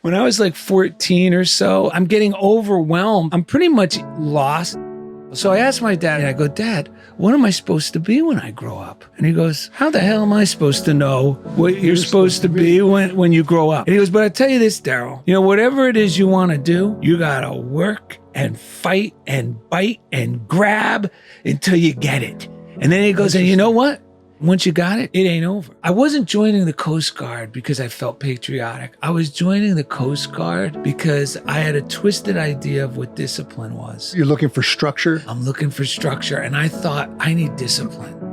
When I was like 14 or so, I'm getting overwhelmed. I'm pretty much lost. So I asked my dad, and I go, Dad, what am I supposed to be when I grow up? And he goes, how the hell am I supposed to know what you're supposed to be when you grow up? And he goes, but I tell you this, Darrell, whatever it is you want to do, you got to work and fight and bite and grab until you get it. And then he goes, and you know what? Once you got it, it ain't over. I wasn't joining the Coast Guard because I felt patriotic. I was joining the Coast Guard because I had a twisted idea of what discipline was. You're looking for structure? I'm looking for structure, and I thought I need discipline.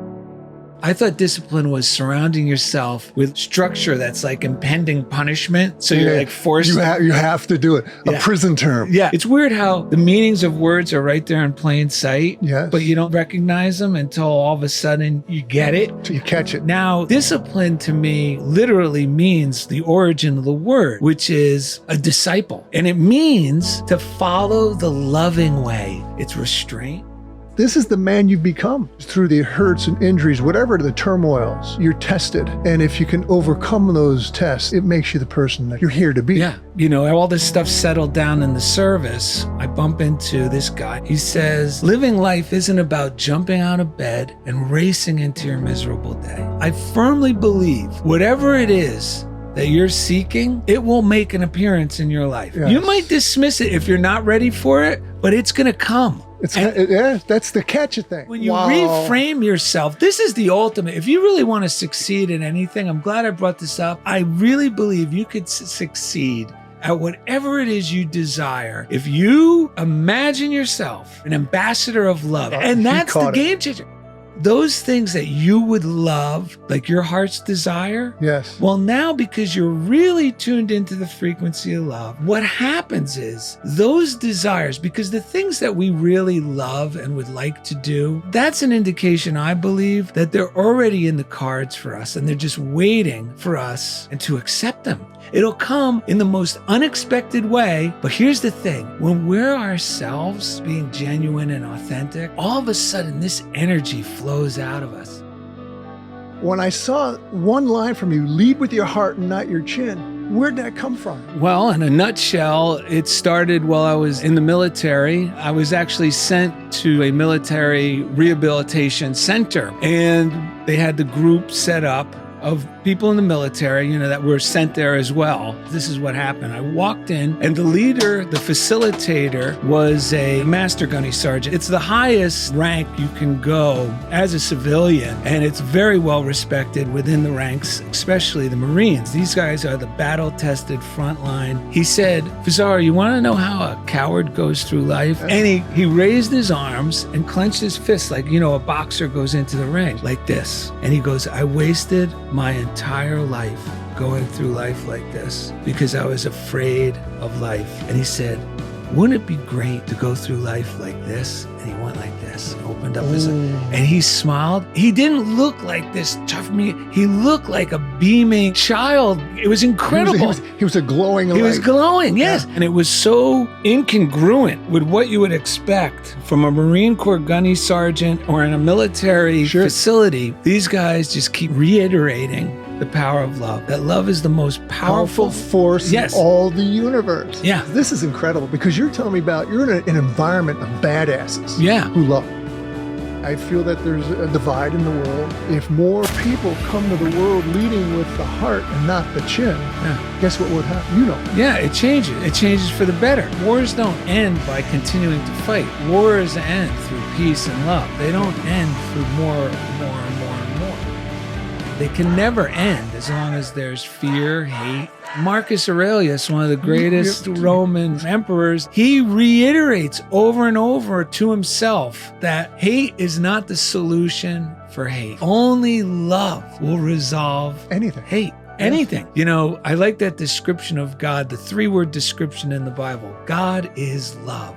I thought discipline was surrounding yourself with structure that's like impending punishment. So you're like forced. You have to do it. A prison term. Yeah. It's weird how the meanings of words are right there in plain sight, yes, but you don't recognize them until all of a sudden you get it. So you catch it. Now, discipline to me literally means the origin of the word, which is a disciple. And it means to follow the loving way. It's restraint. This is the man you've become through the hurts and injuries, whatever the turmoils. You're tested. And if you can overcome those tests, it makes you the person that you're here to be. Yeah. All this stuff settled down in the service. I bump into this guy. He says, living life isn't about jumping out of bed and racing into your miserable day. I firmly believe whatever it is that you're seeking, it will make an appearance in your life. Yes. You might dismiss it if you're not ready for it, but it's going to come. That's the catch thing. When you reframe yourself, this is the ultimate. If you really want to succeed in anything, I'm glad I brought this up. I really believe you could succeed at whatever it is you desire. If you imagine yourself an ambassador of love, and that's the game changer. Those things that you would love, like your heart's desire. Yes. Well, now because you're really tuned into the frequency of love, what happens is those desires, because the things that we really love and would like to do, that's an indication, I believe, that they're already in the cards for us and they're just waiting for us and to accept them. It'll come in the most unexpected way. But here's the thing. When we're ourselves being genuine and authentic, all of a sudden this energy flows out of us. When I saw one line from you, lead with your heart and not your chin, where'd that come from? Well, in a nutshell, it started while I was in the military. I was actually sent to a military rehabilitation center, and they had the group set up of people in the military, that were sent there as well. This is what happened. I walked in, and the leader, the facilitator, was a master gunny sergeant. It's the highest rank you can go as a civilian, and it's very well respected within the ranks, especially the Marines. These guys are the battle-tested front line. He said, Fusaro, you want to know how a coward goes through life? And he raised his arms and clenched his fists like, a boxer goes into the ring, like this. And he goes, I wasted my entire life going through life like this because I was afraid of life. And he said, wouldn't it be great to go through life like this? And he went like this and opened up his, and he smiled. He didn't look like this tough me. He looked like a beaming child. It was incredible. He was a glowing light. He was glowing, yes. Yeah. And it was so incongruent with what you would expect from a Marine Corps gunny sergeant or in a military facility. These guys just keep reiterating the power of love. That love is the most powerful force in all the universe. Yeah. This is incredible because you're telling me about you're in an environment of badasses who love. I feel that there's a divide in the world. If more people come to the world leading with the heart and not the chin, guess what would happen? Yeah, it changes. It changes for the better. Wars don't end by continuing to fight. Wars end through peace and love. They don't end through more. They can never end as long as there's fear, hate. Marcus Aurelius, one of the greatest Roman emperors, he reiterates over and over to himself that hate is not the solution for hate. Only love will resolve hate. Anything. I like that description of God, the 3-word description in the Bible. God is love.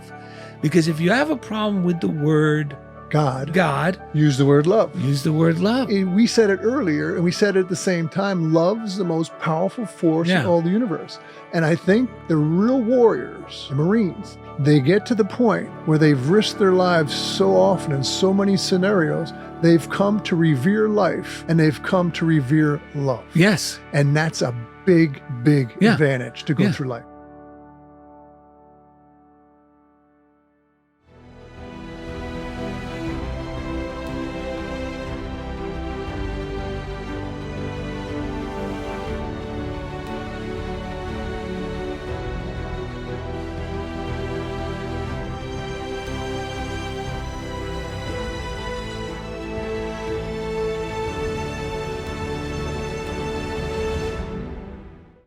Because if you have a problem with the word God. Use the word love. Use the word love. We said it earlier, and we said it at the same time. Love's the most powerful force in all the universe. And I think the real warriors, the Marines, they get to the point where they've risked their lives so often in so many scenarios, they've come to revere life and they've come to revere love. Yes. And that's a big Yeah. advantage to go Yeah. through life.